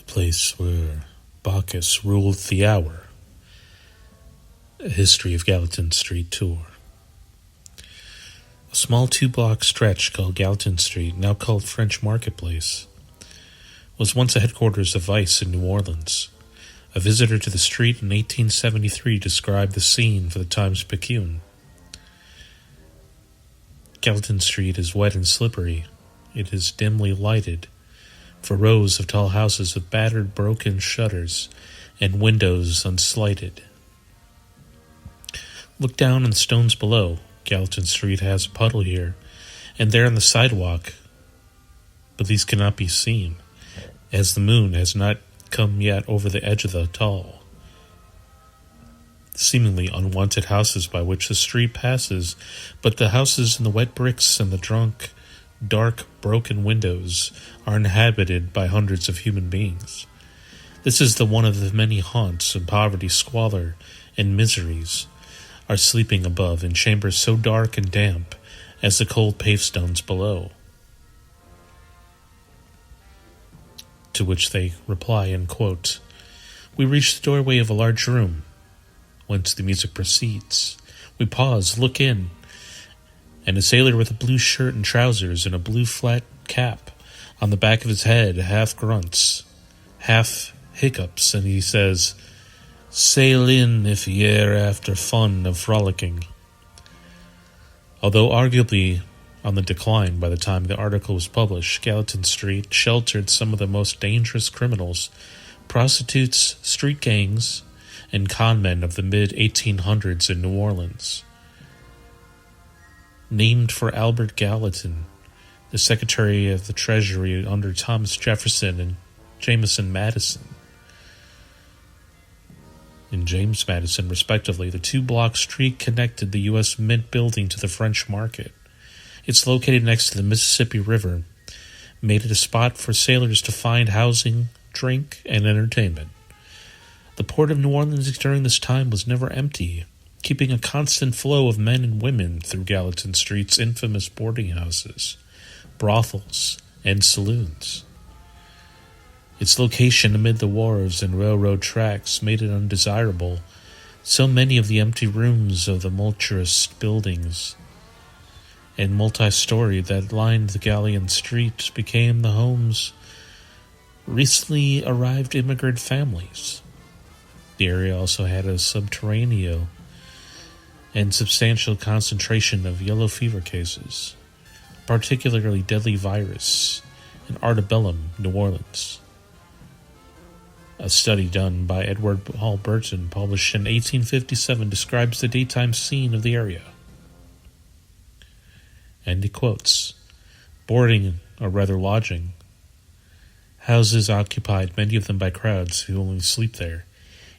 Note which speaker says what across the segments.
Speaker 1: place where Bacchus ruled the hour. A history of Gallatin Street tour. A small 2-block stretch called Gallatin Street, now called French Marketplace, was once a headquarters of Vice in New Orleans. A visitor to the street in 1873 described the scene for the Times-Picayune. Gallatin Street is wet and slippery. It is dimly lighted, for rows of tall houses with battered, broken shutters and windows unslighted. Look down on the stones below. Gallatin Street has a puddle here and there on the sidewalk, but these cannot be seen, as the moon has not come yet over the edge of the tall, seemingly unwanted houses by which the street passes, but the houses and the wet bricks and the dark, broken windows are inhabited by hundreds of human beings. This is one of the many haunts of poverty, squalor, and miseries are sleeping above in chambers so dark and damp as the cold pavestones below. To which they reply in quote, "We reach the doorway of a large room, whence the music proceeds. We pause, look in, and a sailor with a blue shirt and trousers and a blue flat cap on the back of his head half grunts, half hiccups, and he says, 'Sail in if ye're after fun of frolicking.'" Although arguably on the decline by the time the article was published, Gallatin Street sheltered some of the most dangerous criminals, prostitutes, street gangs, and conmen of the mid-1800s in New Orleans. Named for Albert Gallatin, the Secretary of the Treasury under Thomas Jefferson and James Madison, respectively, the 2-block street connected the U.S. Mint building to the French Market. It's located next to the Mississippi River, made it a spot for sailors to find housing, drink, and entertainment. The port of New Orleans during this time was never empty, keeping a constant flow of men and women through Gallatin Street's infamous boarding houses, brothels, and saloons. Its location amid the wharves and railroad tracks made it undesirable. So many of the empty rooms of the multiorous buildings and multi-story that lined the Gallatin Street became the homes recently arrived immigrant families. The area also had a subterranean and substantial concentration of yellow fever cases, particularly deadly virus in antebellum New Orleans. A study done by Edward Hall Burton, published in 1857, describes the daytime scene of the area. And he quotes, "Boarding, or rather lodging, houses occupied, many of them by crowds who only sleep there,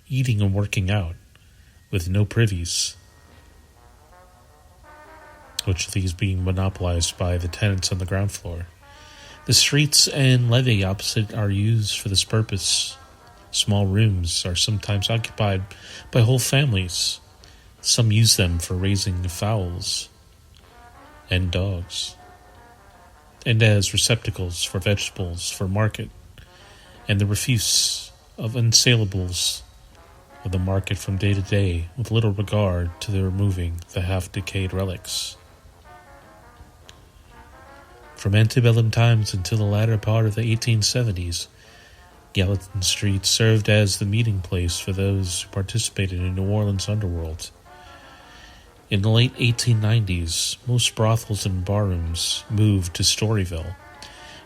Speaker 1: eating and working out, with no privies, which of these being monopolized by the tenants on the ground floor. The streets and levee opposite are used for this purpose. Small rooms are sometimes occupied by whole families. Some use them for raising fowls and dogs, and as receptacles for vegetables for market, and the refuse of unsaleables of the market from day to day, with little regard to the removing the half-decayed relics. From antebellum times until the latter part of the 1870s, Gallatin Street served as the meeting place for those who participated in New Orleans' underworld. In the late 1890s, most brothels and barrooms moved to Storyville,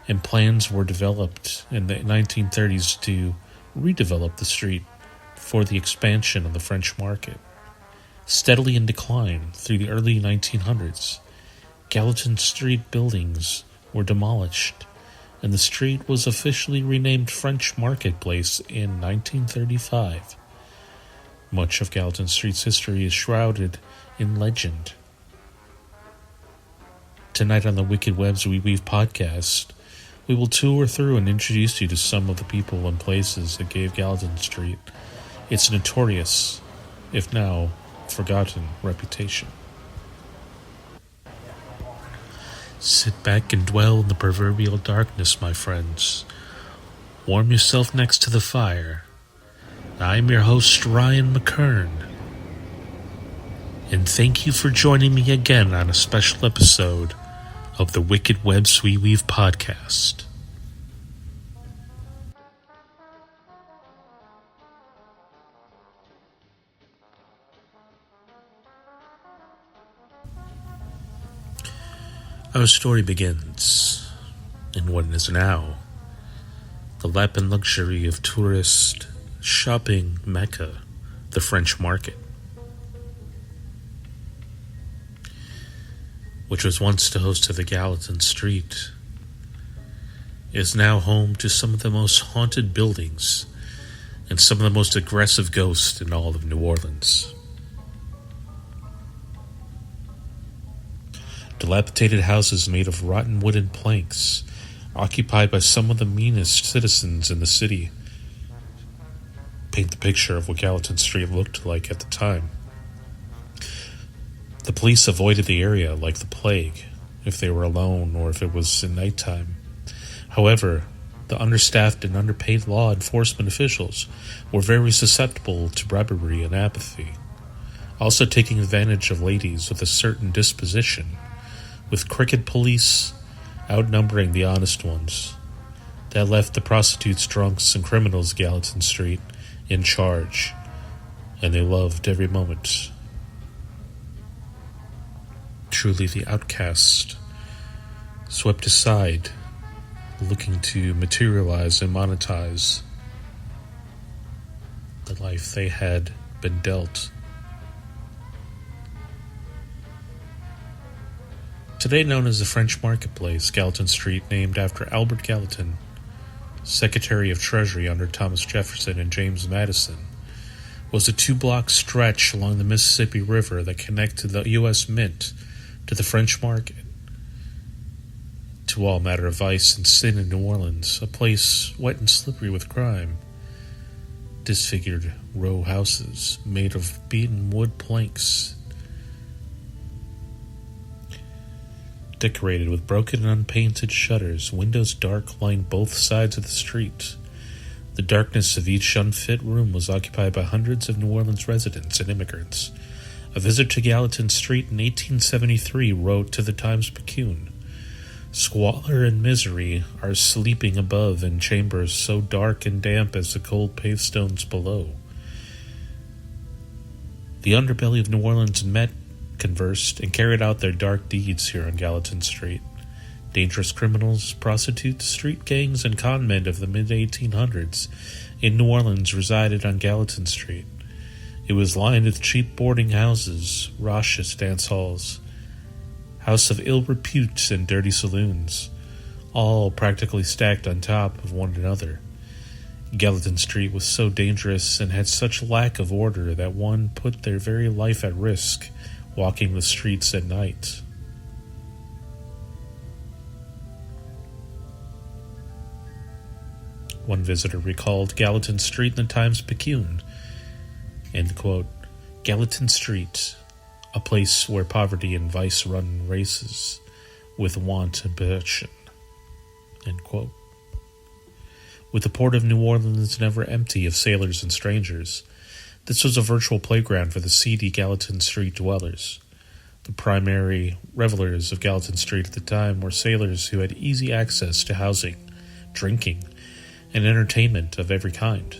Speaker 1: and plans were developed in the 1930s to redevelop the street for the expansion of the French Market. Steadily in decline through the early 1900s, Gallatin Street buildings were demolished, and the street was officially renamed French Marketplace in 1935. Much of Gallatin Street's history is shrouded in legend. Tonight on the Wicked Webs We Weave podcast, we will tour through and introduce you to some of the people and places that gave Gallatin Street its notorious, if now forgotten, reputation. Sit back and dwell in the proverbial darkness, my friends, Warm yourself next to the fire. I'm your host, Ryan Mckern, and thank you for joining me again on a special episode of the Wicked Webs We Weave podcast. Our story begins in what is now the lap and luxury of tourist shopping mecca, the French Market, which was once the host of the Gallatin Street, is now home to some of the most haunted buildings and some of the most aggressive ghosts in all of New Orleans. Dilapidated houses made of rotten wooden planks, occupied by some of the meanest citizens in the city, paint the picture of what Gallatin Street looked like at the time. The police avoided the area like the plague, if they were alone or if it was in nighttime. However, the understaffed and underpaid law enforcement officials were very susceptible to bribery and apathy, also taking advantage of ladies with a certain disposition, with crooked police outnumbering the honest ones. That left the prostitutes, drunks, and criminals of Gallatin Street in charge, and they loved every moment. Truly the outcast, swept aside, looking to materialize and monetize the life they had been dealt. Today known as the French Marketplace, Gallatin Street, named after Albert Gallatin, Secretary of Treasury under Thomas Jefferson and James Madison, was a 2-block stretch along the Mississippi River that connected the U.S. Mint to the French Market, to all matter of vice and sin in New Orleans, a place wet and slippery with crime. Disfigured row houses made of beaten wood planks, decorated with broken and unpainted shutters, windows dark lined both sides of the street. The darkness of each unfit room was occupied by hundreds of New Orleans residents and immigrants. A visitor to Gallatin Street in 1873 wrote to the Times-Picayune, "Squalor and misery are sleeping above in chambers so dark and damp as the cold pavestones below." The underbelly of New Orleans met, conversed, and carried out their dark deeds here on Gallatin Street. Dangerous criminals, prostitutes, street gangs, and con men of the mid-1800s in New Orleans resided on Gallatin Street. It was lined with cheap boarding houses, raucous dance halls, house of ill repute, and dirty saloons, all practically stacked on top of one another. Gallatin Street was so dangerous and had such lack of order that one put their very life at risk walking the streets at night. One visitor recalled Gallatin Street in the Times-Picayune, end quote, "Gallatin Street, a place where poverty and vice run races with want and passion," end quote. With the port of New Orleans never empty of sailors and strangers, this was a virtual playground for the seedy Gallatin Street dwellers. The primary revelers of Gallatin Street at the time were sailors who had easy access to housing, drinking, and entertainment of every kind.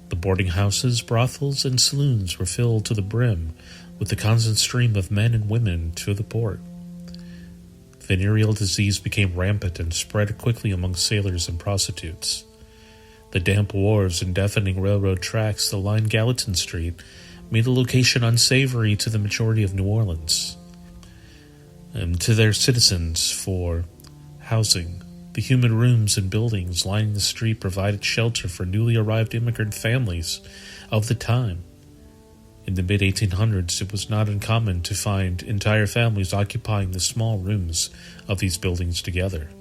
Speaker 1: The boarding houses, brothels, and saloons were filled to the brim with the constant stream of men and women to the port. Venereal disease became rampant and spread quickly among sailors and prostitutes. The damp wharves and deafening railroad tracks that lined Gallatin Street made the location unsavory to the majority of New Orleans and to their citizens for housing. The human rooms and buildings lining the street provided shelter for newly arrived immigrant families of the time. In the mid-1800s, it was not uncommon to find entire families occupying the small rooms of these buildings together.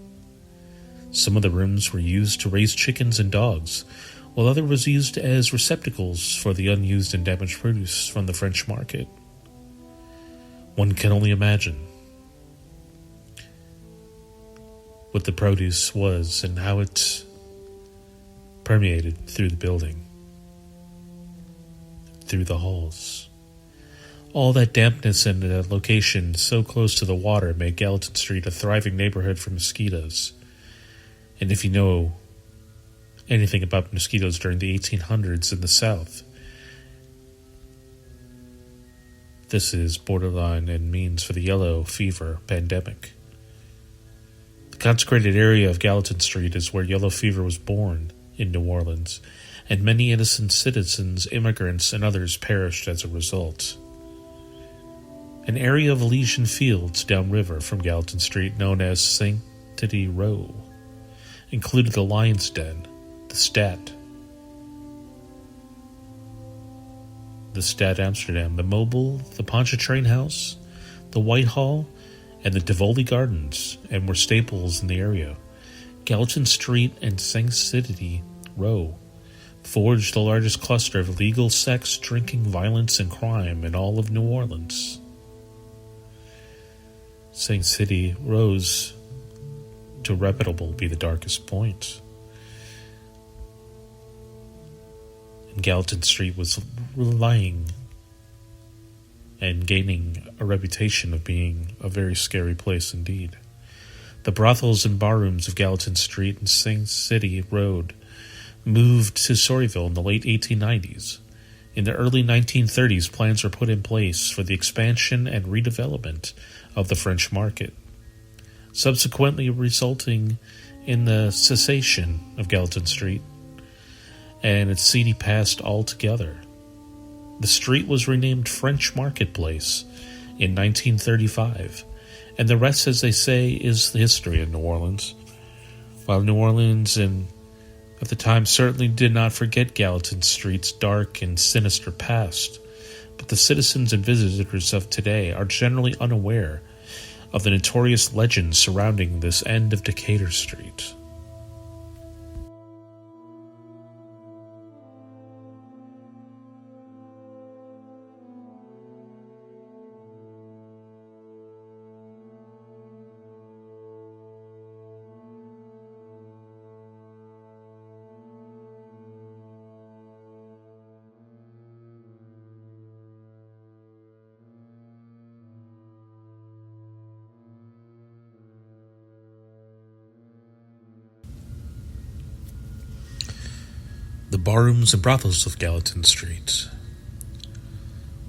Speaker 1: Some of the rooms were used to raise chickens and dogs, while others was used as receptacles for the unused and damaged produce from the French market. One can only imagine what the produce was and how it permeated through the building, through the halls. All that dampness and a location so close to the water made Gallatin Street a thriving neighborhood for mosquitoes. And if you know anything about mosquitoes during the 1800s in the South, this is borderline and means for the yellow fever pandemic. The consecrated area of Gallatin Street is where yellow fever was born in New Orleans, and many innocent citizens, immigrants, and others perished as a result. An area of Elysian Fields downriver from Gallatin Street, known as Sanctity Row, included the Lion's Den, the Stad Amsterdam, the Mobile, the Pontchartrain House, the Whitehall, and the Tivoli Gardens, and were staples in the area. Gallatin Street and Sanctity Row forged the largest cluster of illegal sex, drinking, violence, and crime in all of New Orleans. Sanctity rose to reputable be the darkest point. And Gallatin Street was relying and gaining a reputation of being a very scary place indeed. The brothels and barrooms of Gallatin Street and Sanctity Road moved to Storyville in the late 1890s. In the early 1930s, plans were put in place for the expansion and redevelopment of the French Market, subsequently resulting in the cessation of Gallatin Street and its seedy past altogether. The street was renamed French Marketplace in 1935, and the rest, as they say, is the history of New Orleans. While New Orleans at the time certainly did not forget Gallatin Street's dark and sinister past, but the citizens and visitors of today are generally unaware of the notorious legends surrounding this end of Decatur Street. The barrooms and brothels of Gallatin Street.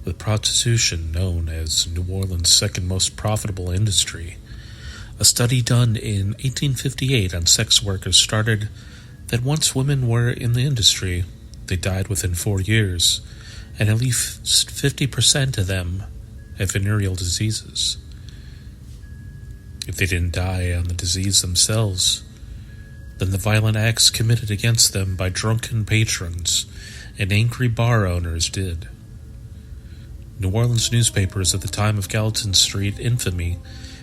Speaker 1: With prostitution known as New Orleans' second most profitable industry, a study done in 1858 on sex workers started that once women were in the industry, they died within 4 years, and at least 50% of them had venereal diseases. If they didn't die on the disease themselves, then the violent acts committed against them by drunken patrons and angry bar owners did. New Orleans newspapers at the time of Gallatin Street infamy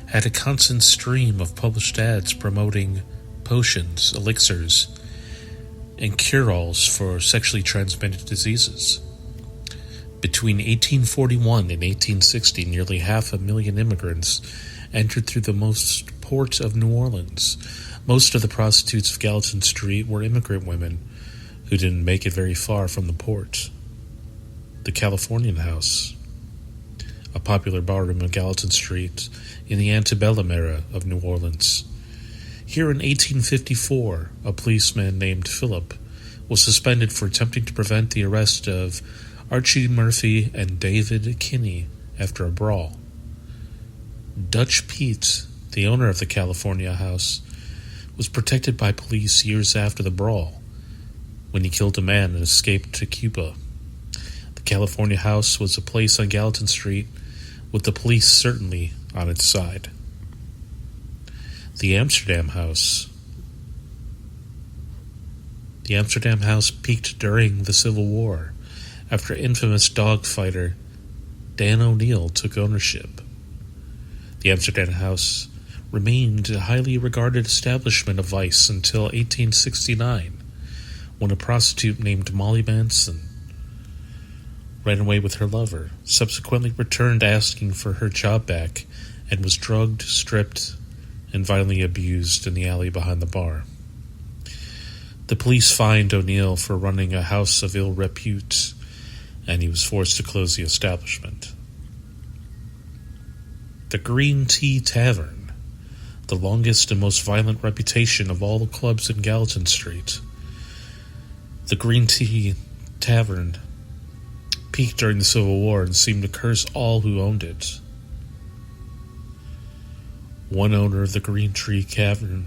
Speaker 1: had a constant stream of published ads promoting potions, elixirs, and cure-alls for sexually transmitted diseases. Between 1841 and 1860, nearly 500,000 immigrants entered through the port of New Orleans. Most of the prostitutes of Gallatin Street were immigrant women who didn't make it very far from the port. The Californian House, a popular barroom on Gallatin Street in the antebellum era of New Orleans. Here in 1854, a policeman named Philip was suspended for attempting to prevent the arrest of Archie Murphy and David Kinney after a brawl. Dutch Pete, the owner of the California House, was protected by police years after the brawl, when he killed a man and escaped to Cuba. The California House was a place on Gallatin Street, with the police certainly on its side. The Amsterdam House. The Amsterdam House peaked during the Civil War, after infamous dogfighter Dan O'Neill took ownership. The Amsterdam House remained a highly regarded establishment of vice until 1869, when a prostitute named Molly Manson ran away with her lover, subsequently returned asking for her job back, and was drugged, stripped, and violently abused in the alley behind the bar. The police fined O'Neill for running a house of ill repute, and he was forced to close the establishment. The Green Tea Tavern, the longest and most violent reputation of all the clubs in Gallatin Street. The Green Tea Tavern peaked during the Civil War and seemed to curse all who owned it. One owner of the Green Tree Tavern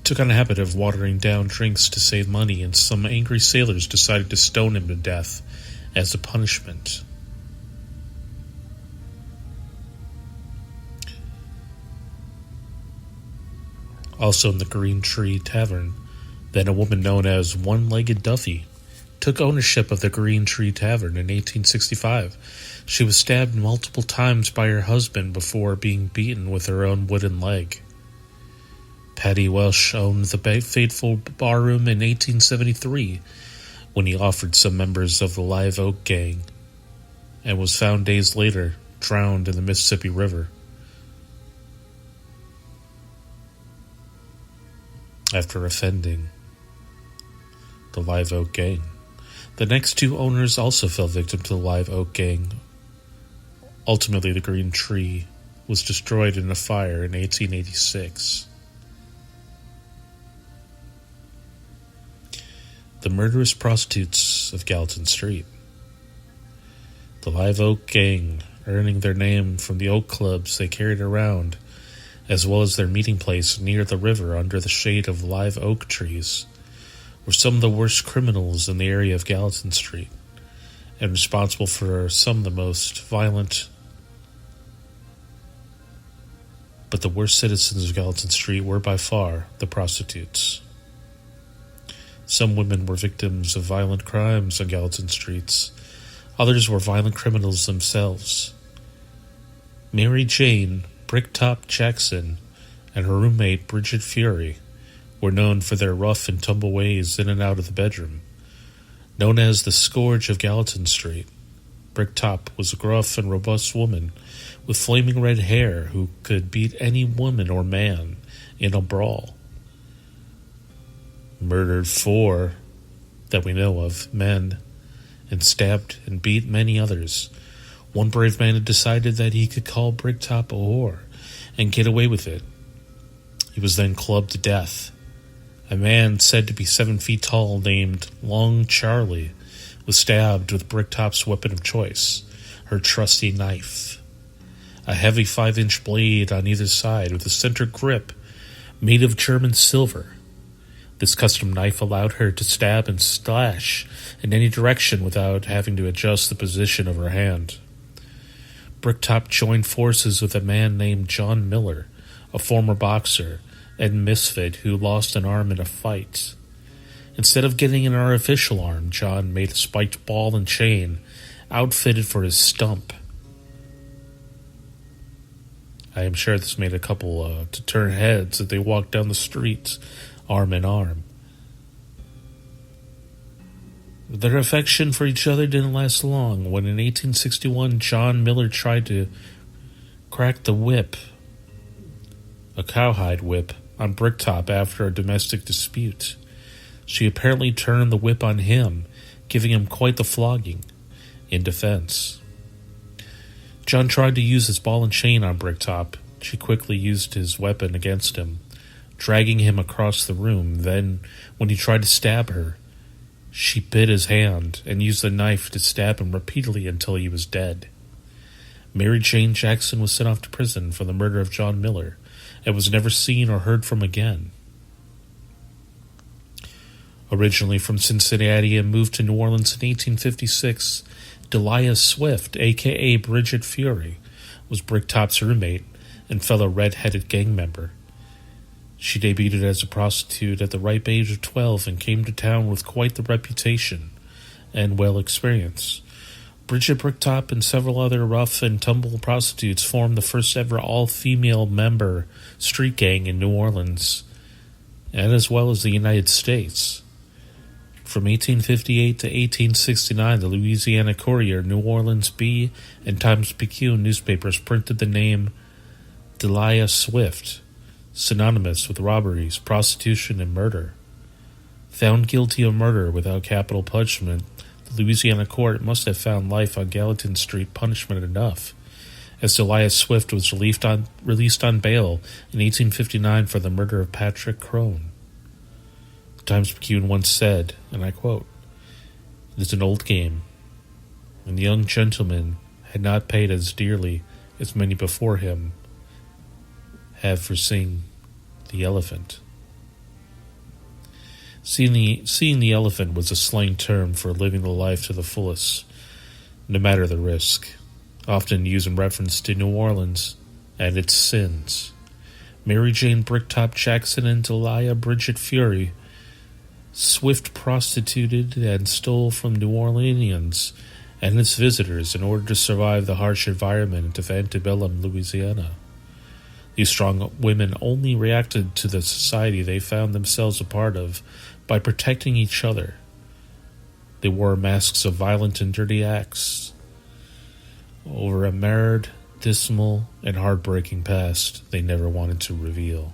Speaker 1: took on a habit of watering down drinks to save money, and some angry sailors decided to stone him to death as a punishment. Also in the Green Tree Tavern, then a woman known as One-Legged Duffy took ownership of the Green Tree Tavern in 1865. She was stabbed multiple times by her husband before being beaten with her own wooden leg. Paddy Welsh owned the fateful barroom in 1873 when he offered some members of the Live Oak Gang, and was found days later drowned in the Mississippi River. After offending the Live Oak Gang. The next two owners also fell victim to the Live Oak Gang. Ultimately, the Green Tree was destroyed in a fire in 1886. The murderous prostitutes of Gallatin Street. The Live Oak Gang, earning their name from the oak clubs they carried around, as well as their meeting place near the river under the shade of live oak trees, were some of the worst criminals in the area of Gallatin Street, and responsible for some of the most violent. But the worst citizens of Gallatin Street were by far the prostitutes. Some women were victims of violent crimes on Gallatin streets. Others were violent criminals themselves. Mary Jane Bricktop Jackson and her roommate Bridget Fury were known for their rough and tumble ways in and out of the bedroom. Known as the Scourge of Gallatin Street, Bricktop was a gruff and robust woman with flaming red hair who could beat any woman or man in a brawl. Murdered 4, that we know of, men, and stabbed and beat many others. One brave man had decided that he could call Bricktop a whore and get away with it. He was then clubbed to death. A man said to be 7 feet tall named Long Charlie was stabbed with Bricktop's weapon of choice, her trusty knife. A heavy 5-inch blade on either side with a center grip made of German silver. This custom knife allowed her to stab and slash in any direction without having to adjust the position of her hand. Bricktop joined forces with a man named John Miller, a former boxer and misfit who lost an arm in a fight. Instead of getting an artificial arm, John made a spiked ball and chain outfitted for his stump. I am sure this made a couple to turn heads as they walked down the street, arm in arm. Their affection for each other didn't last long. When in 1861 John Miller tried to crack the whip, a cowhide whip, on Bricktop after a domestic dispute, she apparently turned the whip on him, giving him quite the flogging. In defense, John tried to use his ball and chain on Bricktop. She quickly used his weapon against him, dragging him across the room. Then, when he tried to stab her, she bit his hand and used the knife to stab him repeatedly until he was dead. Mary Jane Jackson was sent off to prison for the murder of John Miller and was never seen or heard from again. Originally from Cincinnati and moved to New Orleans in 1856, Delia Swift, a.k.a. Bridget Fury, was Bricktop's roommate and fellow red-headed gang member. She debuted as a prostitute at the ripe age of 12 and came to town with quite the reputation and well experience. Bridget Bricktop and several other rough and tumble prostitutes formed the first ever all-female member street gang in New Orleans, and as well as the United States. From 1858 to 1869, the Louisiana Courier, New Orleans Bee, and Times-Picayune newspapers printed the name Delia Swift, synonymous with robberies, prostitution, and murder. Found guilty of murder without capital punishment, the Louisiana court must have found life on Gallatin Street punishment enough, as Elias Swift was released on bail in 1859 for the murder of Patrick Crone. Times-Picayune once said, and I quote, "It is an old game, and the young gentleman had not paid as dearly as many before him have for seeing the elephant." Seeing the elephant was a slang term for living the life to the fullest, no matter the risk, often used in reference to New Orleans and its sins. Mary Jane Bricktop Jackson and Delia Bridget Fury, Swift prostituted and stole from New Orleans and its visitors in order to survive the harsh environment of antebellum Louisiana. These strong women only reacted to the society they found themselves a part of by protecting each other. They wore masks of violent and dirty acts over a marred, dismal, and heartbreaking past they never wanted to reveal.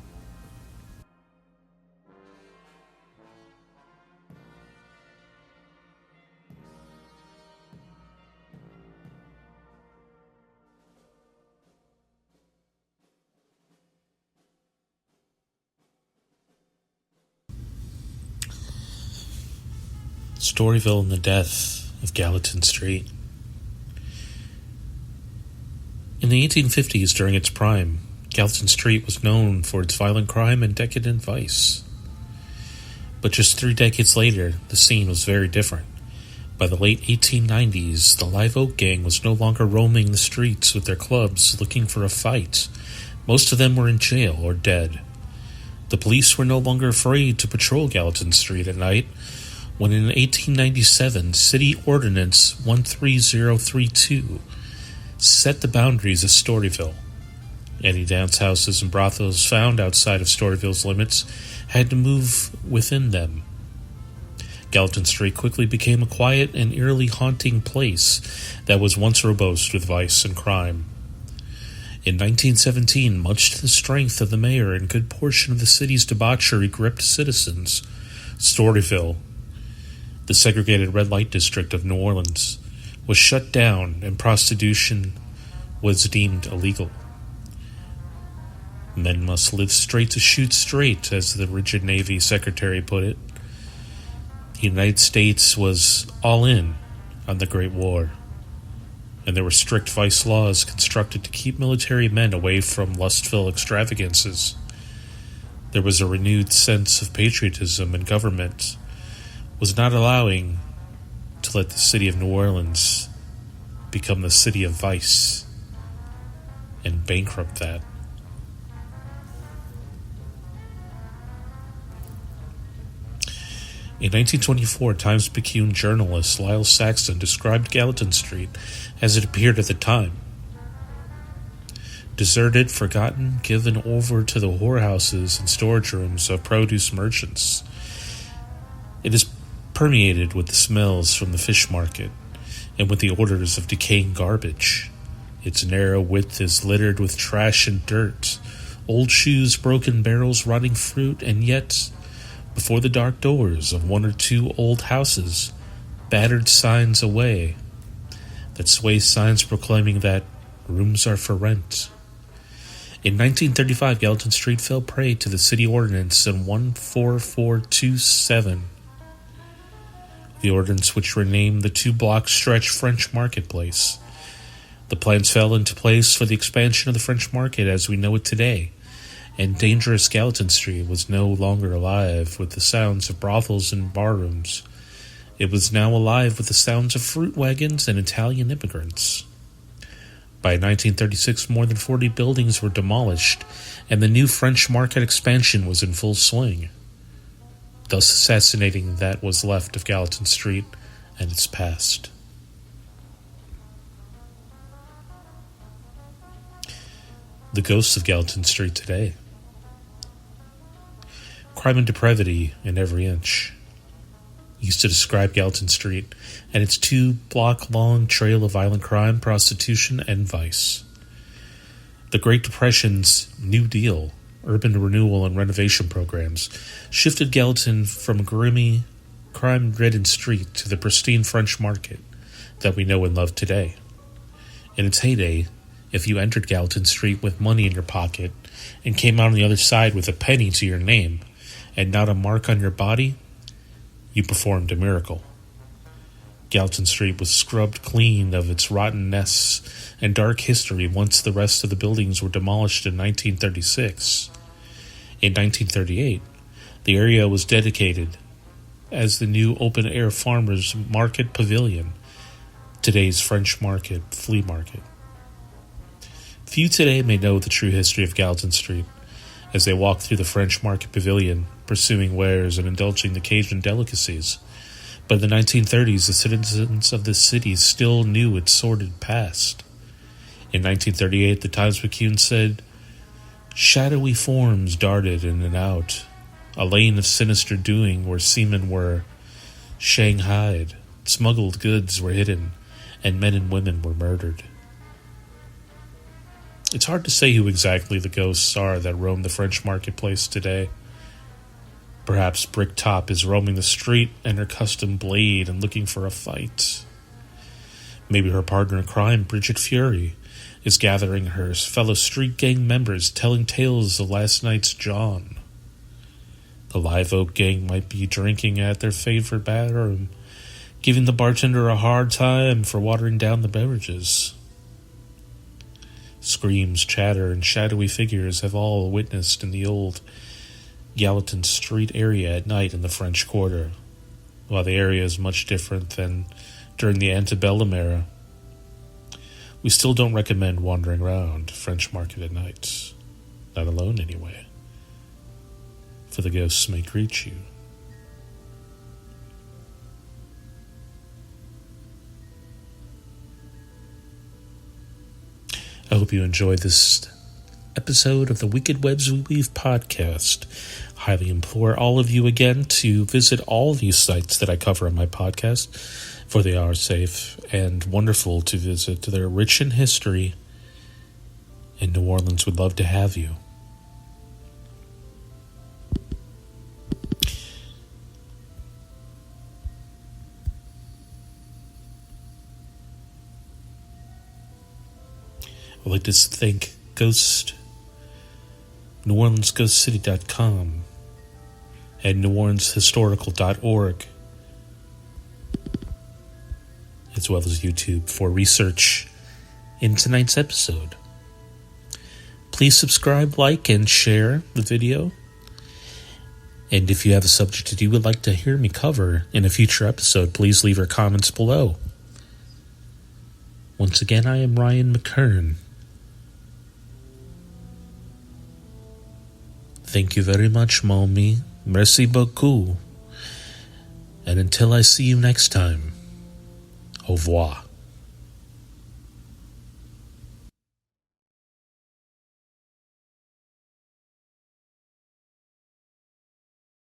Speaker 1: Storyville and the Death of Gallatin Street. In the 1850s, during its prime, Gallatin Street was known for its violent crime and decadent vice. But just 3 decades later, the scene was very different. By the late 1890s, the Live Oak Gang was no longer roaming the streets with their clubs looking for a fight. Most of them were in jail or dead. The police were no longer afraid to patrol Gallatin Street at night, when in 1897, City Ordinance 13032 set the boundaries of Storyville. Any dance houses and brothels found outside of Storyville's limits had to move within them. Gallatin Street quickly became a quiet and eerily haunting place that was once robust with vice and crime. In 1917, much to the strength of the mayor and good portion of the city's debauchery-gripped citizens, Storyville, the segregated red light district of New Orleans, was shut down and prostitution was deemed illegal. Men must live straight to shoot straight, as the rigid Navy secretary put it. The United States was all in on the Great War, and there were strict vice laws constructed to keep military men away from lustful extravagances. There was a renewed sense of patriotism, and government was not allowing to let the city of New Orleans become the city of vice and bankrupt that. In 1924, Times-Picayune journalist Lyle Saxton described Gallatin Street as it appeared at the time. Deserted, forgotten, given over to the whorehouses and storage rooms of produce merchants. It is permeated with the smells from the fish market and with the odors of decaying garbage. Its narrow width is littered with trash and dirt, old shoes, broken barrels, rotting fruit, and yet, before the dark doors of 1 or 2 old houses, battered signs away that sway signs proclaiming that rooms are for rent. In 1935, Gallatin Street fell prey to the city ordinance in 14427. The ordinance which renamed the 2-block stretch French Marketplace. The plans fell into place for the expansion of the French Market as we know it today, and dangerous Gallatin Street was no longer alive with the sounds of brothels and barrooms. It was now alive with the sounds of fruit wagons and Italian immigrants. By 1936, more than 40 buildings were demolished, and the new French Market expansion was in full swing, thus assassinating that was left of Gallatin Street and its past. The ghosts of Gallatin Street today. Crime and depravity in every inch. Used to describe Gallatin Street and its 2-block-long trail of violent crime, prostitution, and vice. The Great Depression's New Deal urban renewal and renovation programs shifted Gallatin from a grimy, crime-ridden street to the pristine French market that we know and love today. In its heyday, if you entered Gallatin Street with money in your pocket and came out on the other side with a penny to your name and not a mark on your body, you performed a miracle. Gallatin Street was scrubbed clean of its rotten nests and dark history once the rest of the buildings were demolished in 1936. In 1938, the area was dedicated as the new open-air farmers' market pavilion, today's French Market flea market. Few today may know the true history of Gallatin Street as they walk through the French Market pavilion, pursuing wares and indulging the Cajun delicacies. But in the 1930s, the citizens of this city still knew its sordid past. In 1938, the Times-Picayune said, "Shadowy forms darted in and out, a lane of sinister doing where seamen were shanghaied, smuggled goods were hidden, and men and women were murdered." It's hard to say who exactly the ghosts are that roam the French marketplace today. Perhaps Bricktop is roaming the street and her custom blade and looking for a fight. Maybe her partner in crime, Bridget Fury, is gathering her fellow street gang members telling tales of last night's John. The Live Oak gang might be drinking at their favorite bathroom, giving the bartender a hard time for watering down the beverages. Screams, chatter, and shadowy figures have all witnessed in the old Gallatin Street area at night in the French Quarter. While the area is much different than during the antebellum era, we still don't recommend wandering around French Market at night. Not alone, anyway. For the ghosts may greet you. I hope you enjoyed this episode of the Wicked Webs We Weave podcast. Highly implore all of you again to visit all these sites that I cover on my podcast, for they are safe and wonderful to visit. They're rich in history, and New Orleans would love to have you. I'd like to thank NewOrleansGhostCity.com and NewOrleansHistorical.org, as well as YouTube, for research in tonight's episode. Please subscribe, like, and share the video. And if you have a subject that you would like to hear me cover in a future episode, please leave your comments below. Once again, I am Ryan Mckern. Thank you very much, Mommy. Merci beaucoup. And until I see you next time, au revoir.